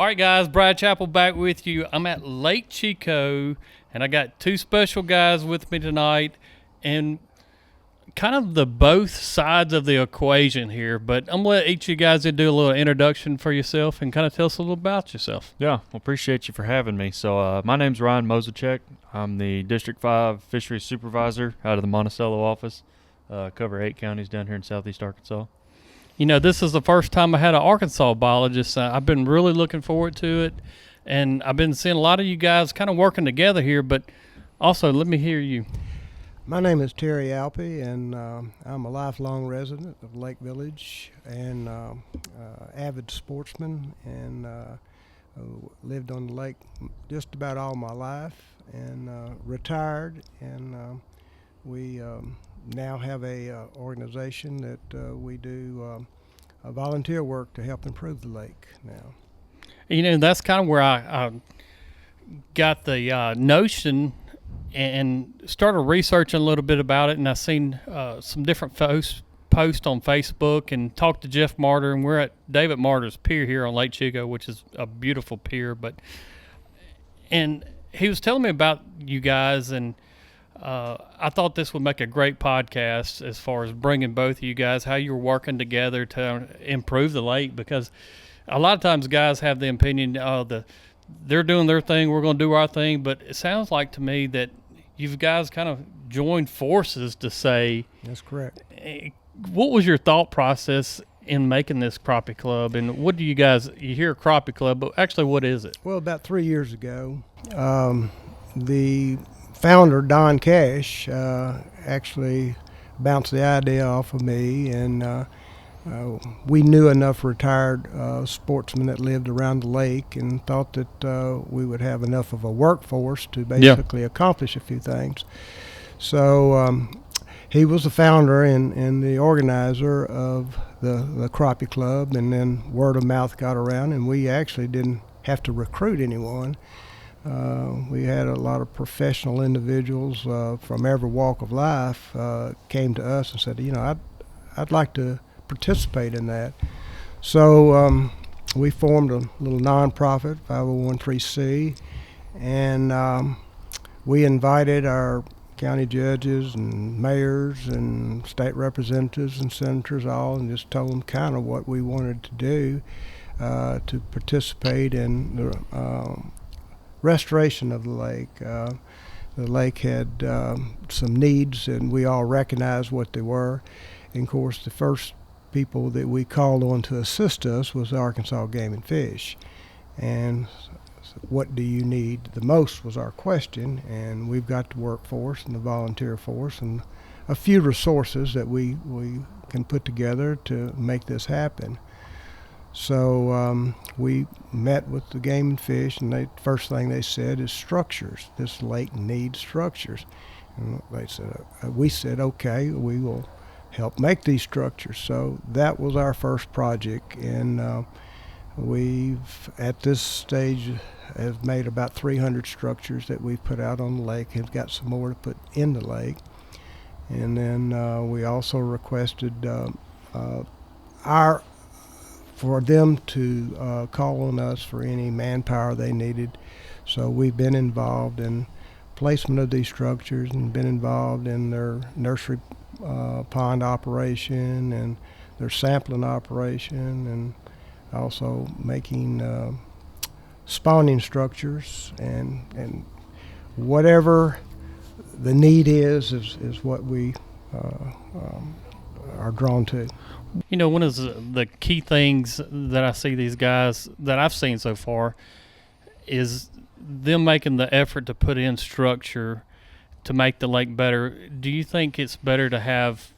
All right, guys, Brad Chappell back with you. I'm at Lake Chicot, and I got two special guys with me tonight, and kind of the both sides of the equation here. But I'm going to let each of you guys do a little introduction for yourself and kind of tell us a little about yourself. Yeah, well, appreciate you for having me. So my name's Ryan Mozisek. I'm the District 5 Fishery Supervisor out of the Monticello office. Cover 8 counties down here in southeast Arkansas. You know, this is the first time I had an Arkansas biologist. I've been really looking forward to it, and I've been seeing a lot of you guys kind of working together here, but also let me hear you. My name is Terry Alpe, and I'm a lifelong resident of Lake Village and avid sportsman, and lived on the lake just about all my life, and retired, and we now have a organization that we do volunteer work to help improve the lake now. You know, that's kind of where I got the notion and started researching a little bit about it, and I seen some different posts on Facebook and talked to Jeff Martyr, and we're at David Martyr's pier here on Lake Chicot, which is a beautiful pier. And he was telling me about you guys, and I thought this would make a great podcast as far as bringing both of you guys, how you're working together to improve the lake, because a lot of times guys have the opinion, they're doing their thing, we're going to do our thing, but it sounds like to me that you guys kind of joined forces to say. That's correct. What was your thought process in making this Crappie Club, and what do you hear Crappie Club, but actually what is it? Well, about 3 years ago, the founder, Don Cash, actually bounced the idea off of me, and we knew enough retired sportsmen that lived around the lake and thought that we would have enough of a workforce to basically accomplish a few things. So he was the founder and the organizer of the Crappie Club, and then word of mouth got around, and we actually didn't have to recruit anyone. We had a lot of professional individuals from every walk of life came to us and said, you know, I'd like to participate in that. So we formed a little nonprofit, 501(c), and we invited our county judges and mayors and state representatives and senators all, and just told them kind of what we wanted to do to participate in the restoration of the lake. The lake had some needs, and we all recognized what they were. And of course, the first people that we called on to assist us was Arkansas Game and Fish. And what do you need the most was our question, and we've got the workforce and the volunteer force and a few resources that we can put together to make this happen. So we met with the Game and Fish, and the first thing they said is structures. This lake needs structures. And we said, okay, we will help make these structures. So that was our first project, and we've at this stage have made about 300 structures that we've put out on the lake. Have got some more to put in the lake, and then we also requested for them to call on us for any manpower they needed. So we've been involved in placement of these structures and been involved in their nursery pond operation and their sampling operation, and also making spawning structures, and whatever the need is what we are drawn to. You know, one of the key things that I see these guys that I've seen so far is them making the effort to put in structure to make the lake better. Do you think it's better to have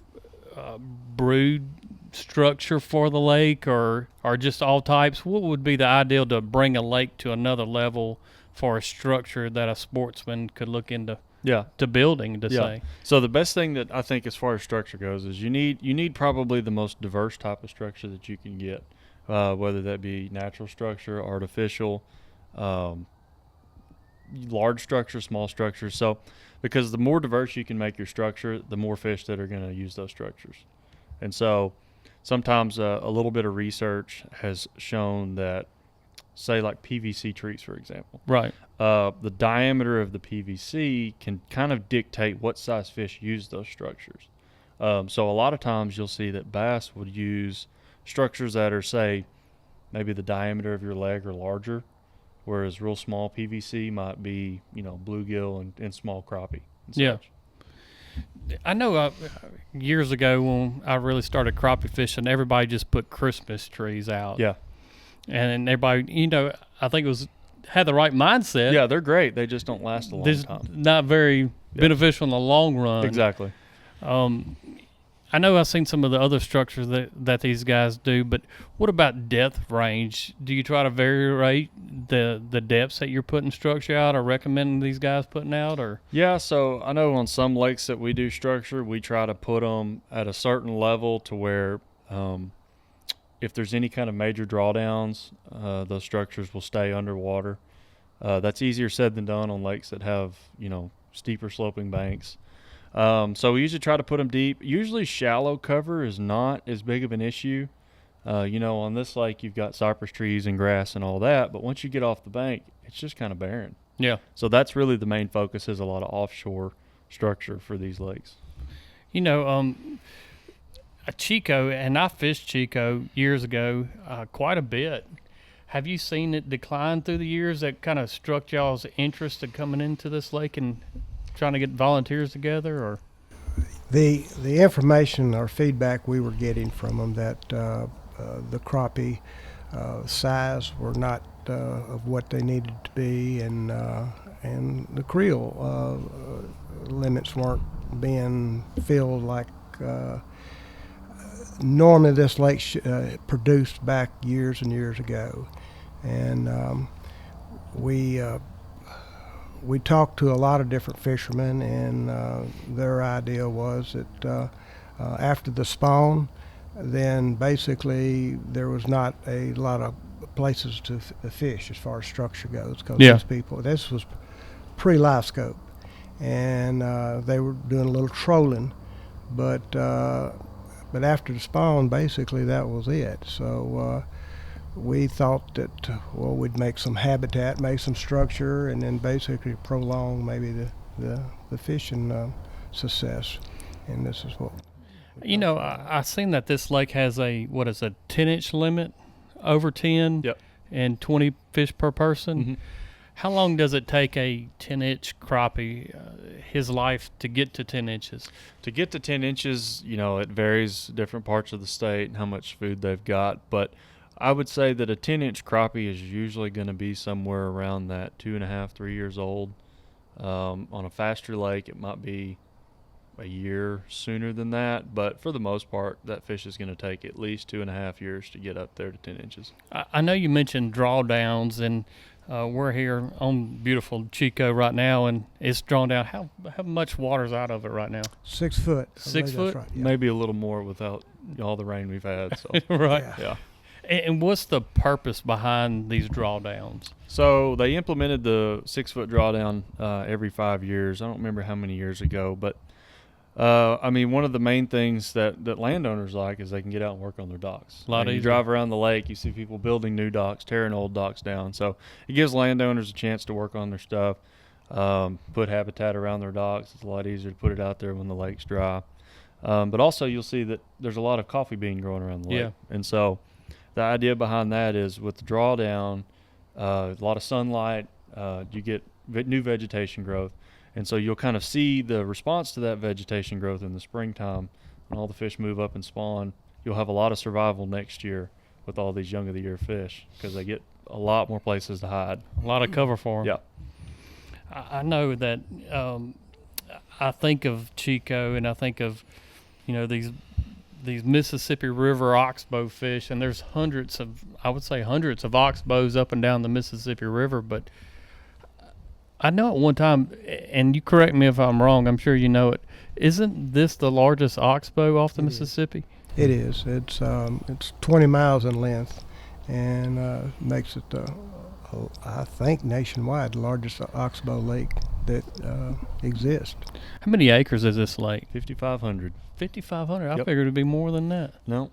brood structure for the lake, or just all types? What would be the ideal to bring a lake to another level for a structure that a sportsman could look into to building say? So the best thing that I think as far as structure goes is you need probably the most diverse type of structure that you can get, whether that be natural structure, artificial, large structure, small structures. So because the more diverse you can make your structure, the more fish that are going to use those structures. And so sometimes a little bit of research has shown that say like PVC trees, for example. Right. The diameter of the PVC can kind of dictate what size fish use those structures. So a lot of times you'll see that bass would use structures that are, say, maybe the diameter of your leg or larger, whereas real small PVC might be, bluegill and small crappie and Yeah. such. I know years ago when I really started crappie fishing, everybody just put Christmas trees out. Yeah. And everybody, I think had the right mindset. Yeah, they're great. They just don't last a long This time. not very beneficial in the long run. Exactly. I know I've seen some of the other structures that these guys do, but what about depth range? Do you try to vary the depths that you're putting structure out, or recommending these guys putting out, or? Yeah, so I know on some lakes that we do structure, we try to put them at a certain level to where if there's any kind of major drawdowns, those structures will stay underwater. That's easier said than done on lakes that have, steeper sloping banks. So we usually try to put them deep. Usually shallow cover is not as big of an issue. On this lake you've got cypress trees and grass and all that, but once you get off the bank, it's just kind of barren. Yeah. So that's really the main focus, is a lot of offshore structure for these lakes. A Chicot, and I fished Chicot years ago quite a bit. Have you seen it decline through the years? That kind of struck y'all's interest in coming into this lake and trying to get volunteers together, or? The information or feedback we were getting from them that the crappie size were not of what they needed to be, and the creel limits weren't being filled like normally this lake produced back years and years ago. And we talked to a lot of different fishermen, and their idea was that after the spawn, then basically there was not a lot of places to fish as far as structure goes, because these people, this was pre-Livescope, and they were doing a little trolling, but after the spawn, basically that was it. So we thought that, we'd make some habitat, make some structure, and then basically prolong maybe the fishing success. And this is what. I seen that this lake has a 10-inch limit, over 10, Yep. and 20 fish per person. Mm-hmm. How long does it take a 10-inch crappie, his life, to get to 10 inches? To get to 10 inches, it varies different parts of the state and how much food they've got, but I would say that a 10-inch crappie is usually going to be somewhere around that 2.5, 3 years old. On a faster lake, it might be a year sooner than that, but for the most part, that fish is going to take at least 2.5 years to get up there to 10 inches. I know you mentioned drawdowns, and we're here on beautiful Chicot right now, and it's drawn down. How much water's out of it right now? 6 foot. 6 foot? Right, yeah. Maybe a little more without all the rain we've had. So Right. yeah. And what's the purpose behind these drawdowns? So they implemented the 6-foot drawdown every 5 years. I don't remember how many years ago, but one of the main things that landowners like is they can get out and work on their docks. A lot You easier. drive around the lake, you see people building new docks, tearing old docks down. So it gives landowners a chance to work on their stuff, put habitat around their docks. It's a lot easier to put it out there when the lake's dry. But also you'll see that there's a lot of coffee bean growing around the lake. Yeah. And so the idea behind that is with the drawdown, a lot of sunlight, you get new vegetation growth. And so you'll kind of see the response to that vegetation growth in the springtime. When all the fish move up and spawn, you'll have a lot of survival next year with all these young of the year fish, because they get a lot more places to hide. A lot of cover for them. Yeah. I know that I think of Chico, and I think of these Mississippi River oxbow fish, and there's hundreds of oxbows up and down the Mississippi River. But I know at one time, and you correct me if I'm wrong, I'm sure you know it, isn't this the largest oxbow off the Mississippi? It is. It's 20 miles in length, and makes it I think nationwide the largest oxbow lake that exists. How many acres is this lake? 5,500. 5,500. I Yep. figured it'd be more than that. No.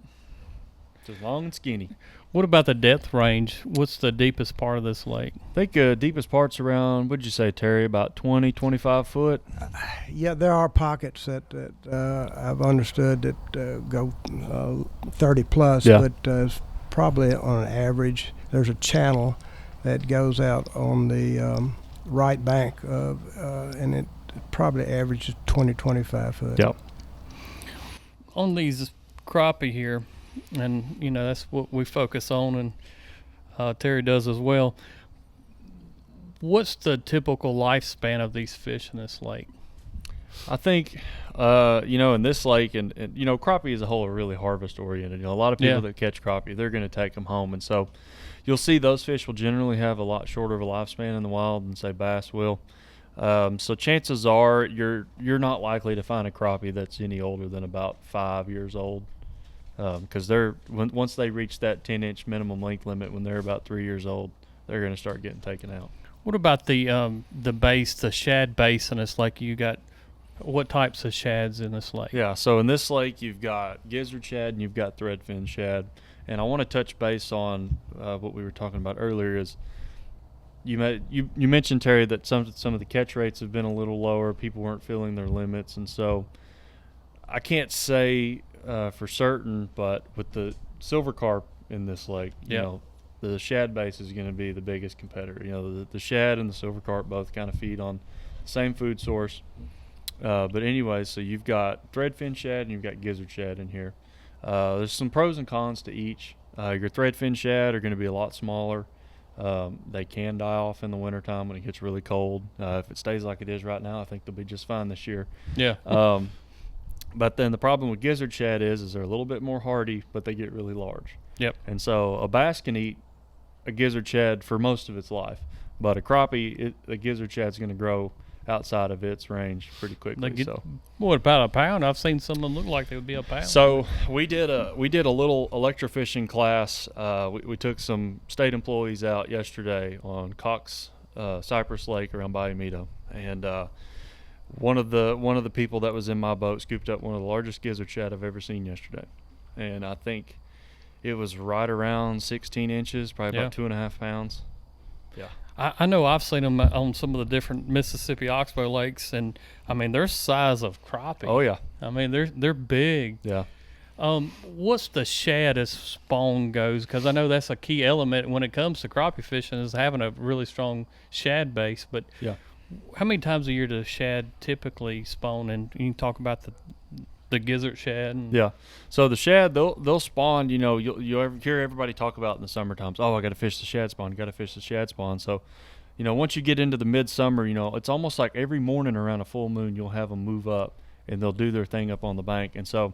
It's long and skinny. What about the depth range? What's the deepest part of this lake? I think deepest part's around, what'd you say, Terry, about 20, 25 foot? Yeah, there are pockets that I've understood that go 30 plus, Yeah. but probably on an average, there's a channel that goes out on the right bank of, and it probably averages 20, 25 foot. Yep. On these crappie here, and that's what we focus on, and Terry does as well. What's the typical lifespan of these fish in this lake? I think, in this lake, and crappie as a whole are really harvest oriented. A lot of people that catch crappie, they're going to take them home. And so you'll see those fish will generally have a lot shorter of a lifespan in the wild than, say, bass will. So chances are you're not likely to find a crappie that's any older than about 5 years old. Because once they reach that 10-inch minimum length limit, when they're about 3 years old, they're going to start getting taken out. What about the base, the shad base in this lake? You got what types of shads in this lake? Yeah, so in this lake you've got gizzard shad and you've got threadfin shad. And I want to touch base on what we were talking about earlier. Is you mentioned, Terry, that some of the catch rates have been a little lower. People weren't filling their limits, and so I can't say for certain, but with the silver carp in this lake, the shad base is going to be the biggest competitor. The shad and the silver carp both kind of feed on the same food source. But anyway, so you've got threadfin shad and you've got gizzard shad in here. There's some pros and cons to each. Your threadfin shad are going to be a lot smaller. They can die off in the wintertime when it gets really cold. If it stays like it is right now, I think they'll be just fine this year. Yeah. But then the problem with gizzard shad is they're a little bit more hardy, but they get really large. Yep. And so a bass can eat a gizzard shad for most of its life, but a crappie, the gizzard shad's going to grow outside of its range pretty quickly. What about a pound? I've seen some of them look like they would be a pound. So we did a little electrofishing class. We took some state employees out yesterday on Cox Cypress Lake around Bayou Mito, and one of the people that was in my boat scooped up one of the largest gizzard shad I've ever seen yesterday, and I think it was right around 16 inches, probably about 2.5 pounds. Yeah. I know I've seen them on some of the different Mississippi Oxbow lakes, and I mean they're size of crappie. Oh yeah. I mean they're big. Yeah. What's the shad as spawn goes? Because I know that's a key element when it comes to crappie fishing, is having a really strong shad base. But how many times a year does shad typically spawn? And you can talk about the gizzard shad. So the shad, they'll spawn. You'll hear everybody talk about in the summer times. Oh, I got to fish the shad spawn. Got to fish the shad spawn. So, once you get into the midsummer, it's almost like every morning around a full moon, you'll have them move up and they'll do their thing up on the bank. And so,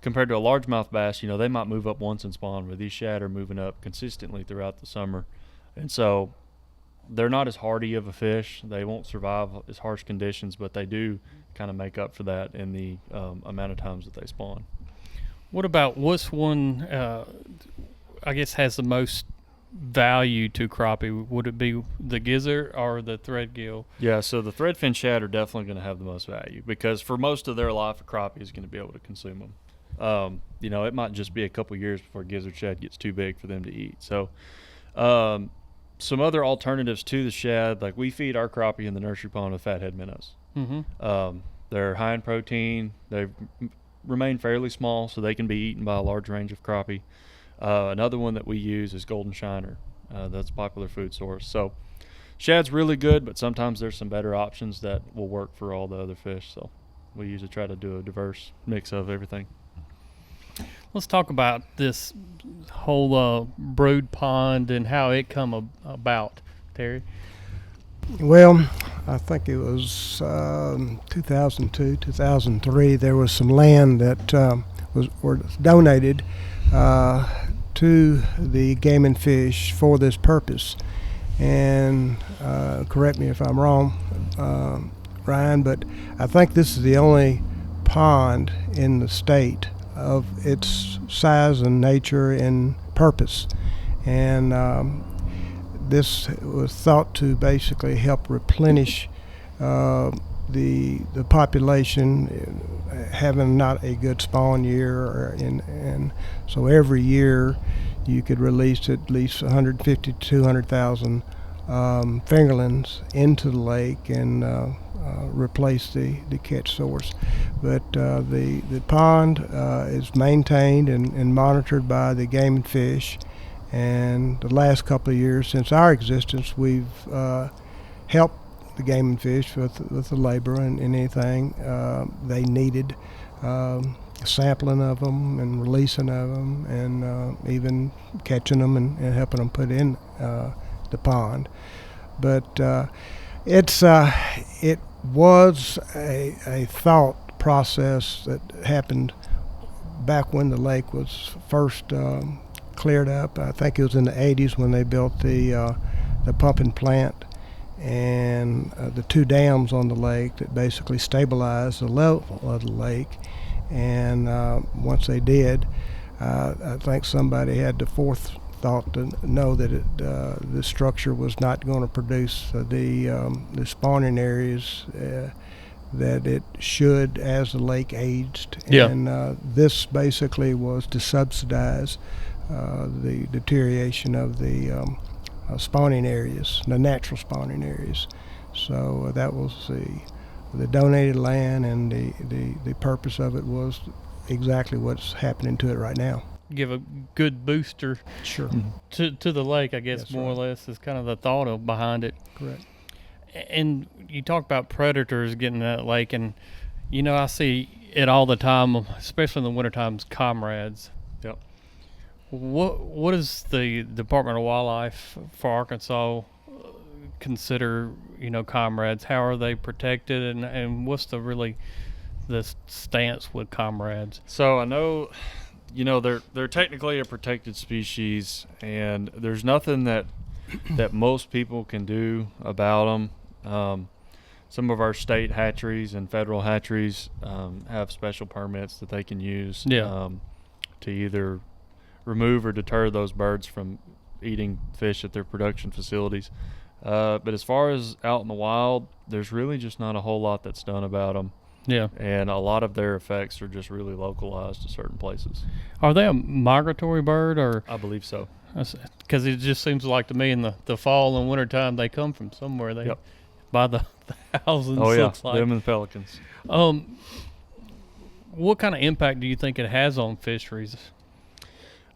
compared to a largemouth bass, they might move up once and spawn, where these shad are moving up consistently throughout the summer. And so, they're not as hardy of a fish. They won't survive as harsh conditions, but they do kind of make up for that in the amount of times that they spawn. What about what's one, I guess, has the most value to crappie? Would it be the gizzard or the threadgill? Yeah, so the threadfin shad are definitely going to have the most value, because for most of their life, a crappie is going to be able to consume them. It might just be a couple years before gizzard shad gets too big for them to eat. So some other alternatives to the shad, like we feed our crappie in the nursery pond with fathead minnows. Mm-hmm. They're high in protein. They remain fairly small, so they can be eaten by a large range of crappie. Another one that we use is golden shiner. That's a popular food source. So shad's really good, but sometimes there's some better options that will work for all the other fish. So we usually try to do a diverse mix of everything. Let's talk about this whole brood pond and how it come about, Terry. Well, I think it was 2002, 2003. There was some land that was donated to the Game and Fish for this purpose. And correct me if I'm wrong, Ryan, but I think this is the only pond in the state of its size and nature and purpose. And this was thought to basically help replenish the population having not a good spawn year, and so every year you could release at least 150 to 200,000 fingerlings into the lake and replace the catch source. But the pond is maintained and monitored by the Game and Fish. And the last couple of years since our existence, we've helped the Game and Fish with the labor and anything they needed, sampling of them and releasing of them, and even catching them and helping them put in the pond. But it was a thought process that happened back when the lake was first cleared up. I think it was in the 80s when they built the pumping plant and the two dams on the lake that basically stabilized the level of the lake. And once they did, I think somebody had the forethought to know that the structure was not going to produce the spawning areas that it should as the lake aged. Yeah. And this basically was to subsidize the deterioration of the spawning areas, the natural spawning areas. So that was the donated land, and the purpose of it was exactly what's happening to it right now. Give a good booster Sure. to the lake, I guess. That's More or right. less is kind of the thought behind it. Correct. And you talk about predators getting in that lake, and I see it all the time, especially in the winter times. Comrades. Yep. What does the Department of Wildlife for Arkansas consider, comrades? How are they protected, and what's the stance with comrades? So I know, they're technically a protected species, and there's nothing that most people can do about them. Some of our state hatcheries and federal hatcheries have special permits that they can use to either remove or deter those birds from eating fish at their production facilities. But as far as out in the wild, there's really just not a whole lot that's done about them. Yeah. And a lot of their effects are just really localized to certain places. Are they a migratory bird, or? I believe so. Because it just seems like to me in the fall and winter time they come from somewhere. They by the thousands. Oh yeah, looks like. them and pelicans. What kind of impact do you think it has on fisheries?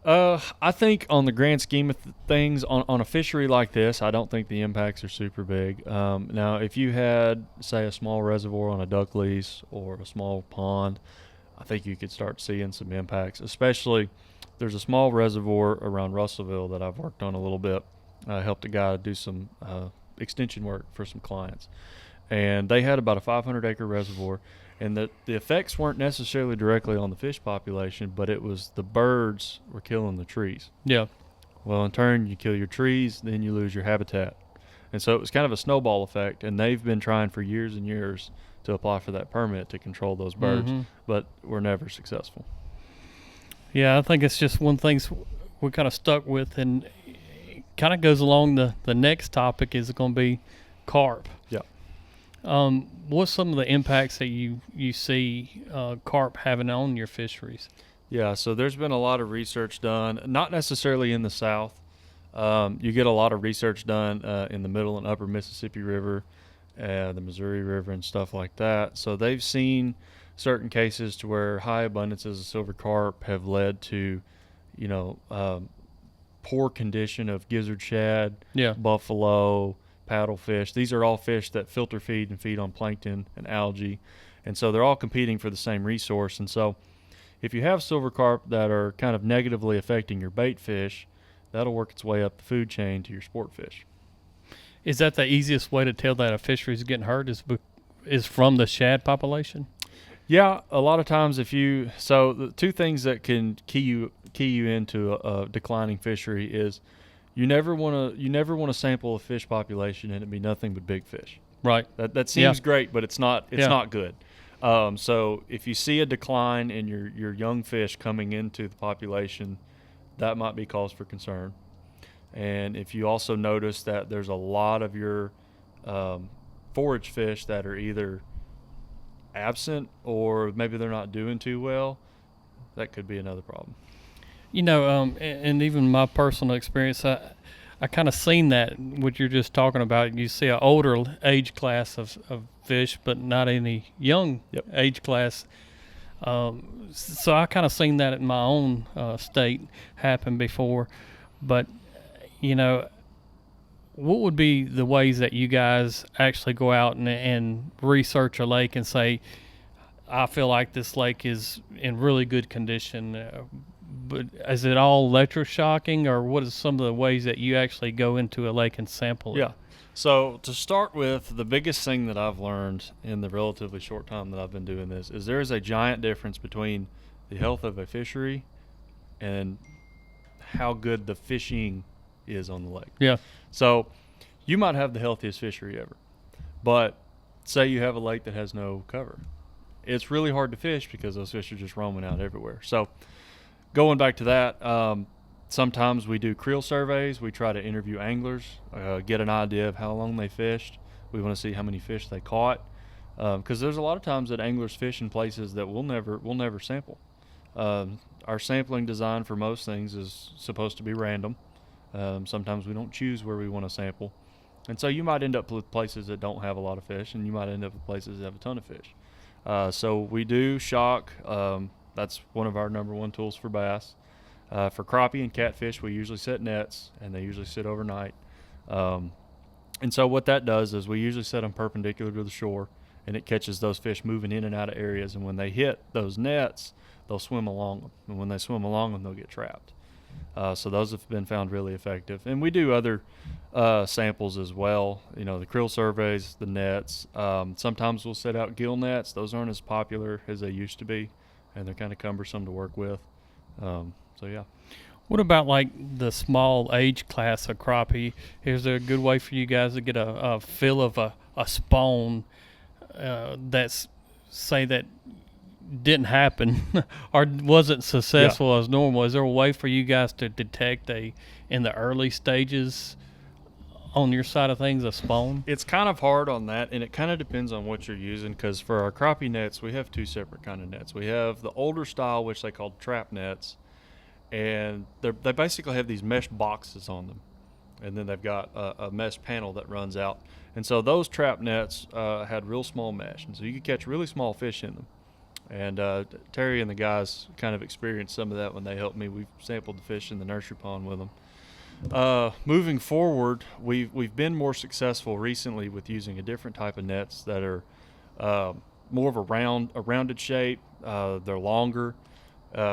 I think on the grand scheme of things, on a fishery like this, I don't think the impacts are super big. Now, if you had, say, a small reservoir on a duck lease or a small pond, I think you could start seeing some impacts. Especially, there's a small reservoir around Russellville that I've worked on a little bit. I helped a guy do some extension work for some clients. And they had about a 500-acre reservoir. And the effects weren't necessarily directly on the fish population, but it was the birds were killing the trees. Yeah. Well, in turn, you kill your trees, then you lose your habitat. And so it was kind of a snowball effect, and they've been trying for years and years to apply for that permit to control those birds, but were never successful. Yeah, I think it's just one thing we're kind of stuck with, and it kind of goes along the next topic is going to be carp. Yeah. What's some of the impacts that you see carp having on your fisheries? Yeah, so there's been a lot of research done, not necessarily in the South. You get a lot of research done in the middle and upper Mississippi River, the Missouri River, and stuff like that. So they've seen certain cases to where high abundances of silver carp have led to, poor condition of gizzard shad, buffalo, paddlefish. These are all fish that filter feed and feed on plankton and algae, and so they're all competing for the same resource. And so if you have silver carp that are kind of negatively affecting your bait fish, that'll work its way up the food chain to your sport fish. Is that the easiest way to tell that a fishery is getting hurt is from the shad population? Yeah, a lot of times so the two things that can key you into a declining fishery is you never want to sample a fish population and it be nothing but big fish. Right. That seems great, but it's not good. So if you see a decline in your young fish coming into the population, that might be cause for concern. And if you also notice that there's a lot of your forage fish that are either absent or maybe they're not doing too well, that could be another problem. And even my personal experience, I kind of seen that what you're just talking about. You see an older age class of fish, but not any young Yep. age class. So I kind of seen that in my own state happen before. But what would be the ways that you guys actually go out and research a lake and say, I feel like this lake is in really good condition? But is it all electroshocking, or what is some of the ways that you actually go into a lake and sample it? Yeah. So to start with, the biggest thing that I've learned in the relatively short time that I've been doing this is there is a giant difference between the health of a fishery and how good the fishing is on the lake. Yeah. So you might have the healthiest fishery ever, but say you have a lake that has no cover. It's really hard to fish because those fish are just roaming out everywhere. So going back to that, sometimes we do creel surveys. We try to interview anglers, get an idea of how long they fished. We want to see how many fish they caught, because there's a lot of times that anglers fish in places that we'll never sample. Our sampling design for most things is supposed to be random. Sometimes we don't choose where we want to sample, and so you might end up with places that don't have a lot of fish, and you might end up with places that have a ton of fish. So we do shock. That's one of our number one tools for bass. For crappie and catfish, we usually set nets, and they usually sit overnight. And so what that does is we usually set them perpendicular to the shore, and it catches those fish moving in and out of areas. And when they hit those nets, they'll swim along them. And when they swim along them, they'll get trapped. So those have been found really effective. And we do other samples as well, the krill surveys, the nets. Sometimes we'll set out gill nets. Those aren't as popular as they used to be, and they're kind of cumbersome to work with. So yeah. What about like the small age class of crappie? Is there a good way for you guys to get a feel of a spawn that's, say, that didn't happen or wasn't successful as normal? Is there a way for you guys to detect in the early stages on your side of things a spawn? It's kind of hard on that, and it kind of depends on what you're using, because for our crappie nets, we have two separate kind of nets. We have the older style, which they call trap nets, and they basically have these mesh boxes on them, and then they've got a mesh panel that runs out. And so those trap nets had real small mesh, and so you could catch really small fish in them. And Terry and the guys kind of experienced some of that when they helped me. We've sampled the fish in the nursery pond with them. Moving forward, we've been more successful recently with using a different type of nets that are more of a rounded shape. They're longer.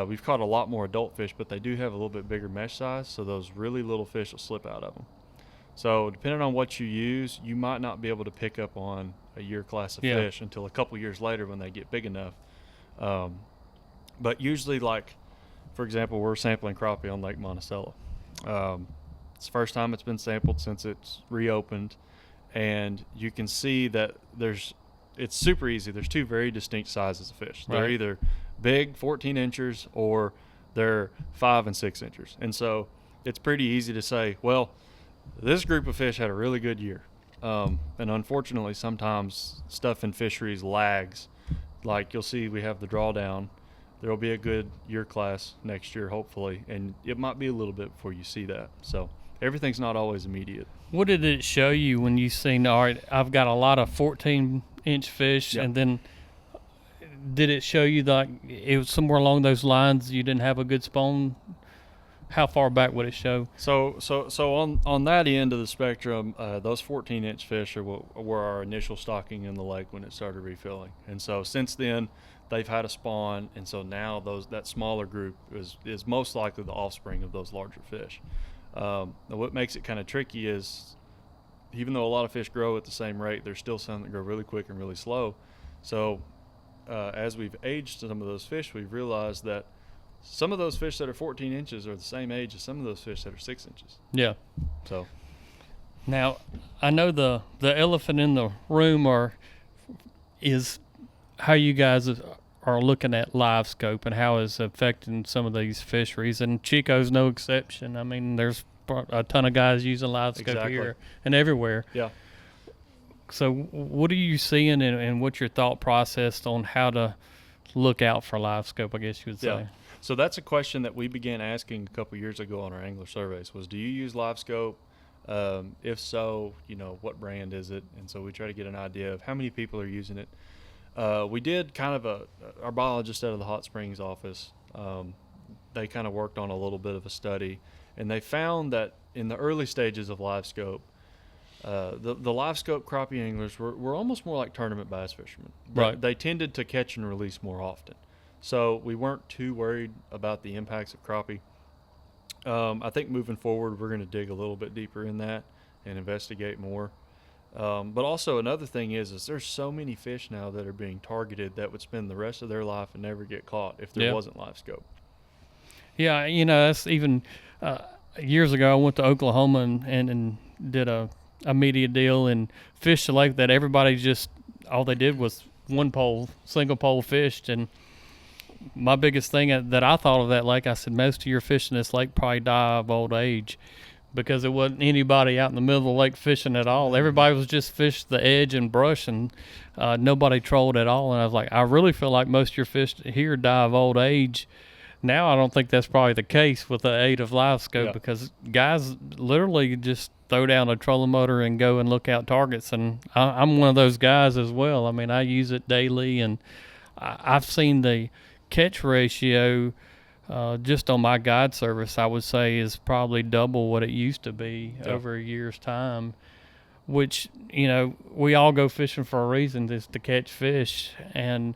We've caught a lot more adult fish, but they do have a little bit bigger mesh size, so those really little fish will slip out of them. So depending on what you use, you might not be able to pick up on a year class of fish until a couple years later when they get big enough. But usually, like, for example, we're sampling crappie on Lake Monticello. It's the first time it's been sampled since it's reopened, and you can see that it's super easy. There's two very distinct sizes of fish. They're either big 14 inchers or they're 5 and 6 inchers. And so it's pretty easy to say, well, this group of fish had a really good year. And unfortunately, sometimes stuff in fisheries lags. Like you'll see we have the drawdown. There will be a good year class next year, hopefully, and it might be a little bit before you see that. So everything's not always immediate. What did it show you when you seen, all right, I've got a lot of 14-inch fish, and then did it show you that it was somewhere along those lines you didn't have a good spawn? How far back would it show? So on that end of the spectrum, those 14-inch fish were our initial stocking in the lake when it started refilling. And so since then, they've had a spawn, and so now that smaller group is most likely the offspring of those larger fish. What makes it kind of tricky is, even though a lot of fish grow at the same rate, there's still some that grow really quick and really slow. So as we've aged some of those fish, we've realized that some of those fish that are 14 inches are the same age as some of those fish that are 6 inches. Yeah. So now, I know the elephant in the room is how you guys are looking at Livescope and how it's affecting some of these fisheries, and Chico's no exception. I mean, there's a ton of guys using Livescope here and everywhere. Yeah. So what are you seeing, and what's your thought process on how to look out for Livescope, I guess you would say? So that's a question that we began asking a couple years ago on our angler surveys was, do you use Livescope? If so, what brand is it? And so we try to get an idea of how many people are using it. We did kind of our biologist out of the Hot Springs office, they kind of worked on a little bit of a study, and they found that in the early stages of Livescope, the Livescope crappie anglers were almost more like tournament bass fishermen. Right. They tended to catch and release more often. So we weren't too worried about the impacts of crappie. I think moving forward, we're going to dig a little bit deeper in that and investigate more. But also another thing is there's so many fish now that are being targeted that would spend the rest of their life and never get caught if there wasn't Livescope. Yeah, that's even years ago I went to Oklahoma and did a media deal and fished a lake that everybody just, all they did was single pole fished. And my biggest thing that I thought of that lake, I said, most of your fish in this lake probably die of old age, because it wasn't anybody out in the middle of the lake fishing at all. Everybody was just fished the edge and brush, and nobody trolled at all. And I was like, I really feel like most of your fish here die of old age. Now I don't think that's probably the case with the aid of Livescope, because guys literally just throw down a trolling motor and go and look out targets. And I'm one of those guys as well. I mean, I use it daily, and I've seen the catch ratio just on my guide service, I would say, is probably double what it used to be over a year's time, which, we all go fishing for a reason, is to catch fish. And,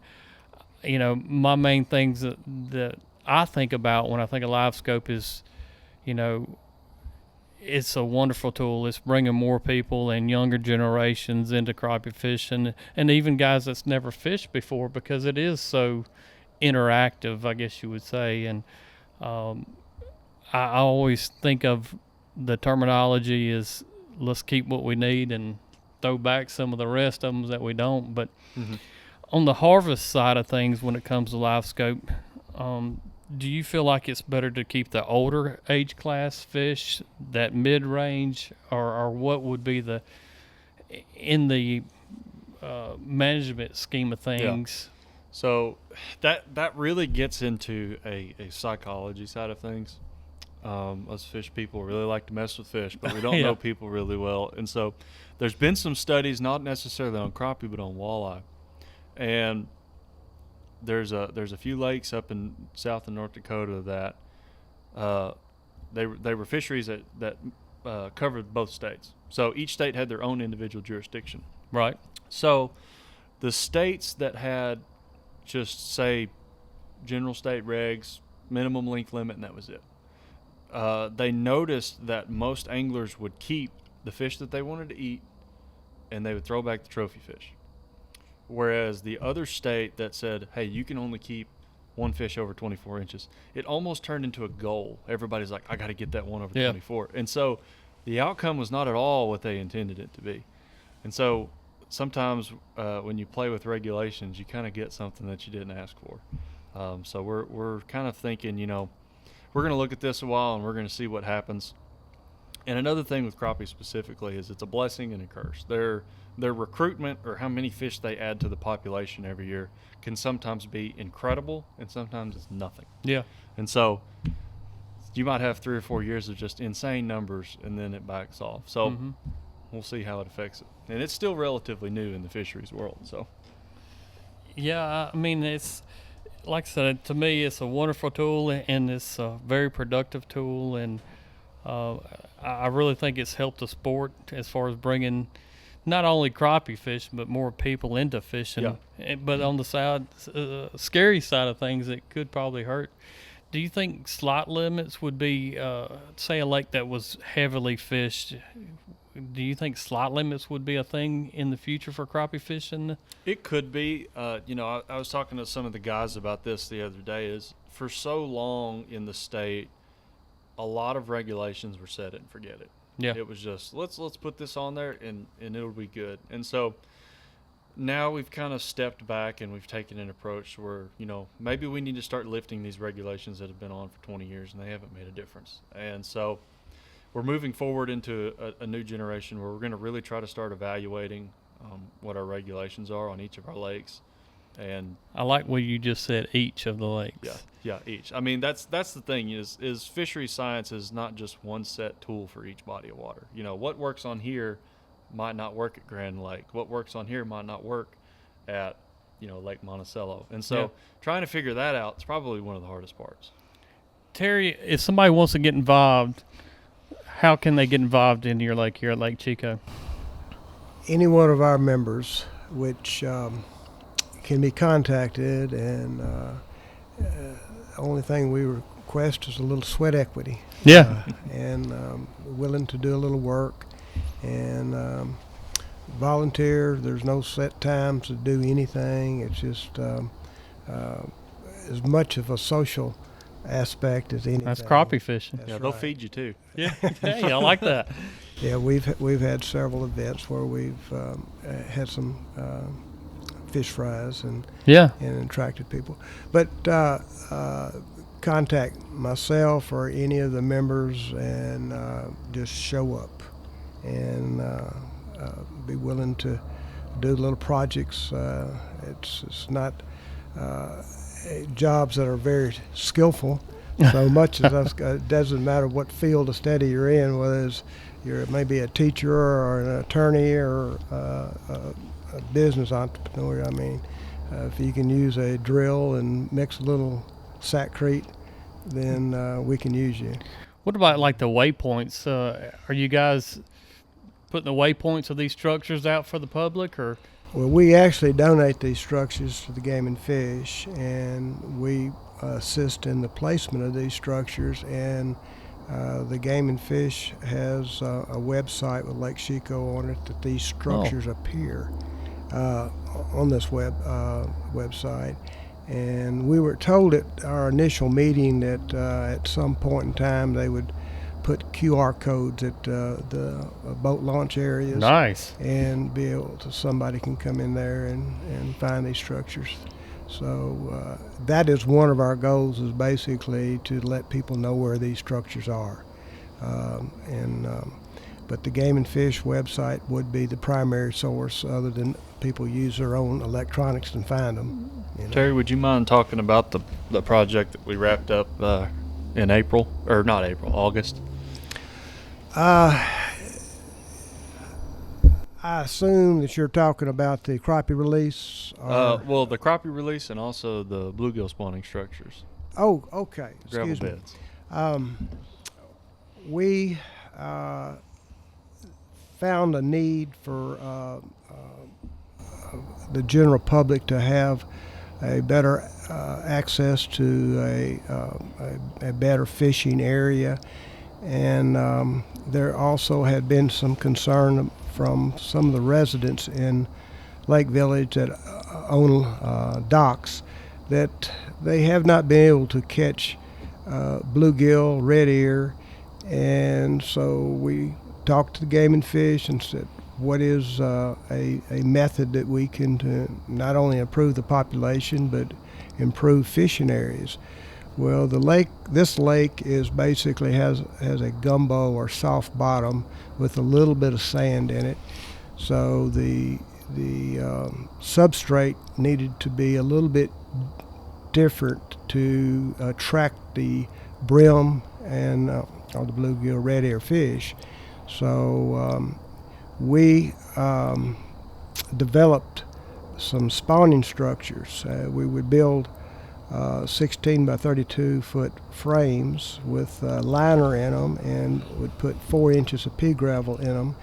my main things that I think about when I think of Livescope is, it's a wonderful tool. It's bringing more people and younger generations into crappie fishing, and even guys that's never fished before, because it is so interactive, I guess you would say. And I always think of the terminology is, let's keep what we need and throw back some of the rest of them that we don't. But on the harvest side of things, when it comes to Livescope, do you feel like it's better to keep the older age class fish, that mid-range, or what would be in the management scheme of things? So that really gets into a psychology side of things. Us fish people really like to mess with fish, but we don't know people really well. And so there's been some studies, not necessarily on crappie, but on walleye. And there's a few lakes up in South and North Dakota that they were fisheries that covered both states. So each state had their own individual jurisdiction. Right. So the states that had just say general state regs, minimum length limit, and that was it. They noticed that most anglers would keep the fish that they wanted to eat, and they would throw back the trophy fish. Whereas the other state that said, hey, you can only keep one fish over 24 inches, it almost turned into a goal. Everybody's like, I got to get that one over 24. And so the outcome was not at all what they intended it to be. And so sometimes when you play with regulations, you kind of get something that you didn't ask for. So we're kind of thinking, we're going to look at this a while and we're going to see what happens. And another thing with crappie specifically is it's a blessing and a curse. Their recruitment, or how many fish they add to the population every year, can sometimes be incredible, and sometimes it's nothing. Yeah. And so you might have 3 or 4 years of just insane numbers, and then it backs off. So we'll see how it affects it. And it's still relatively new in the fisheries world. So yeah, I mean, it's like I said, to me, it's a wonderful tool, and it's a very productive tool, and I really think it's helped the sport as far as bringing not only crappie fish, but more people into fishing. Yeah. But on the scary side of things, it could probably hurt. Do you think slot limits would be, say a lake that was heavily fished, do you think slot limits would be a thing in the future for crappie fishing? It could be. I was talking to some of the guys about this the other day. Is for so long in the state, a lot of regulations were set it and forget it. Yeah. It was just, let's put this on there and it'll be good. And so now we've kind of stepped back and we've taken an approach where, maybe we need to start lifting these regulations that have been on for 20 years and they haven't made a difference. And so we're moving forward into a new generation where we're going to really try to start evaluating what our regulations are on each of our lakes And I like what you just said, each of the lakes. yeah, each. I mean, that's the thing is fishery science is not just one set tool for each body of water. You know, what works on here might not work at Grand Lake. What works on here might not work at, you know, Lake Monticello. And so trying to figure that out is probably one of the hardest parts. Terry, if somebody wants to get involved, how can they get involved in your lake here at Lake Chicot? Any one of our members, which can be contacted, and only thing we request is a little sweat equity. Yeah. And willing to do a little work and volunteer. There's no set times to do anything. It's just as much of a social aspect as anything. That's crappie fishing. That's Yeah, they'll right. feed you too. Yeah. Hey, I like that. Yeah, we've had several events where we've had some fish fries and attracted people. But contact myself or any of the members and just show up and be willing to do little projects. It's not jobs that are very skillful. So much as us, it doesn't matter what field of study you're in, whether it's you're maybe a teacher or an attorney or a business entrepreneur. I mean, if you can use a drill and mix a little saccrete, then we can use you. What about like the waypoints? Are you guys putting the waypoints of these structures out for the public, or? Well, we actually donate these structures to the Game and Fish, and we assist in the placement of these structures. And the Game and Fish has a website with Lake Chicot on it that these structures appear on this website. And we were told at our initial meeting that at some point in time they would put QR codes at the boat launch areas. Nice. And be able to, somebody can come in there and find these structures. So that is one of our goals, is basically to let people know where these structures are. But the Game and Fish website would be the primary source, other than people use their own electronics and find them. You know. Terry, would you mind talking about the project that we wrapped up in April, or not April, August? I assume that you're talking about the crappie release. Well, the crappie release and also the bluegill spawning structures. Oh, okay. Gravel Excuse me. beds. We found a need for the general public to have a better access to a better fishing area, and there also had been some concern from some of the residents in Lake Village that own docks that they have not been able to catch bluegill, red ear, and so we talked to the Game and Fish and said, what is a method that we can not only improve the population but improve fishing areas? Well, this lake is basically has a gumbo or soft bottom with a little bit of sand in it. So the substrate needed to be a little bit different to attract the brim and or the bluegill red ear fish. So we developed some spawning structures. We would build 16 by 32 foot frames with a liner in them, and would put 4 inches of pea gravel in them.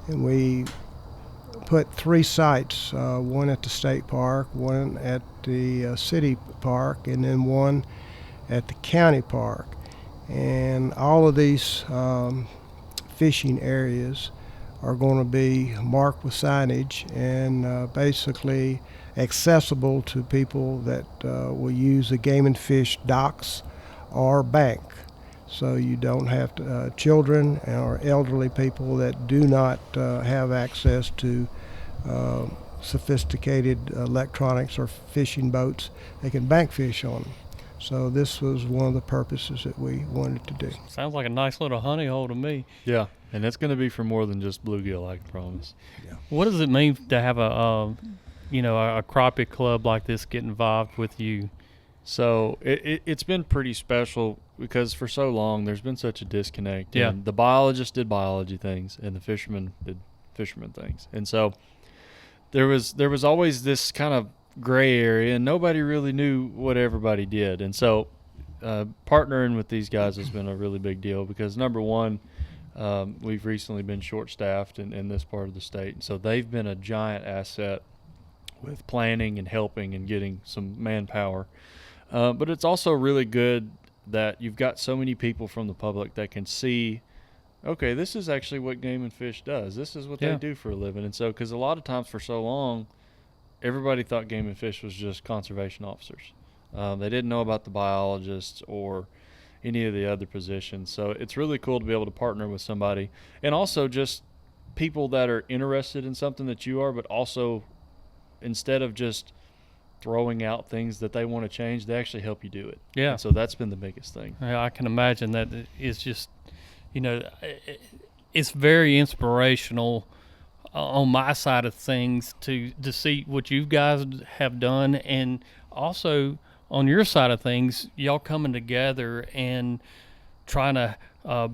And we put 3 sites, one at the state park, one at the city park, and then one at the county park. And all of these fishing areas are going to be marked with signage and basically accessible to people that will use the Game and Fish docks or bank. So you don't have to, children or elderly people that do not have access to sophisticated electronics or fishing boats, they can bank fish on them. So this was one of the purposes that we wanted to do. Sounds like a nice little honey hole to me. Yeah, and it's going to be for more than just bluegill, I can promise. What does it mean to have a a crappie club like this get involved with you? So it's been pretty special because for so long there's been such a disconnect. Yeah. And the biologist did biology things and the fisherman did fisherman things. And so there was always this kind of gray area and nobody really knew what everybody did. And so partnering with these guys has been a really big deal because, number one, we've recently been short-staffed in this part of the state. And so they've been a giant asset with planning and helping and getting some manpower. But it's also really good that you've got so many people from the public that can see, okay, this is actually what Game and Fish does. This is what they do for a living. And so, because a lot of times for so long, everybody thought Game and Fish was just conservation officers. They didn't know about the biologists or any of the other positions. So it's really cool to be able to partner with somebody, and also just people that are interested in something that you are, but also instead of just throwing out things that they want to change, they actually help you do it. Yeah. And so that's been the biggest thing. Yeah, I can imagine that is just, it's very inspirational on my side of things to see what you guys have done, and also on your side of things, y'all coming together and trying to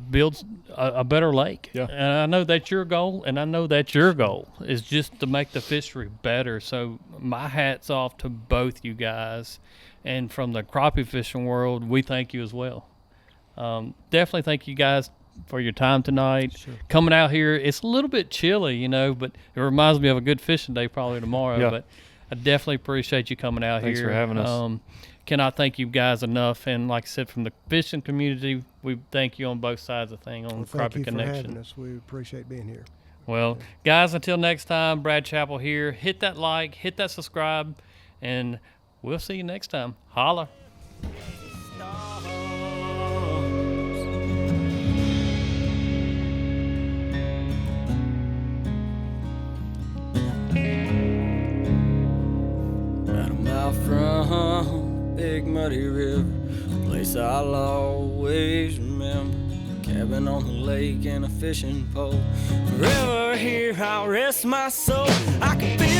build a better lake. Yeah. And I know that's your goal, and I know that's your goal is just to make the fishery better. So my hat's off to both you guys, and from the crappie fishing world, we thank you as well. Definitely thank you guys for your time tonight. Sure. Coming out here, it's a little bit chilly, but it reminds me of a good fishing day probably tomorrow. Yeah. But I definitely appreciate you coming out Thanks here. for having us. Cannot thank you guys enough. And like I said, from the fishing community, we thank you on both sides of the thing on Well, Crappie thank you Connection. for having us. We appreciate being here. Well, guys, until next time, Brad Chappell here. Hit that like, hit that subscribe, and we'll see you next time. Holla. From big muddy river, a place I'll always remember. Cabin on the lake and a fishing pole. Forever here I'll rest my soul. I can feel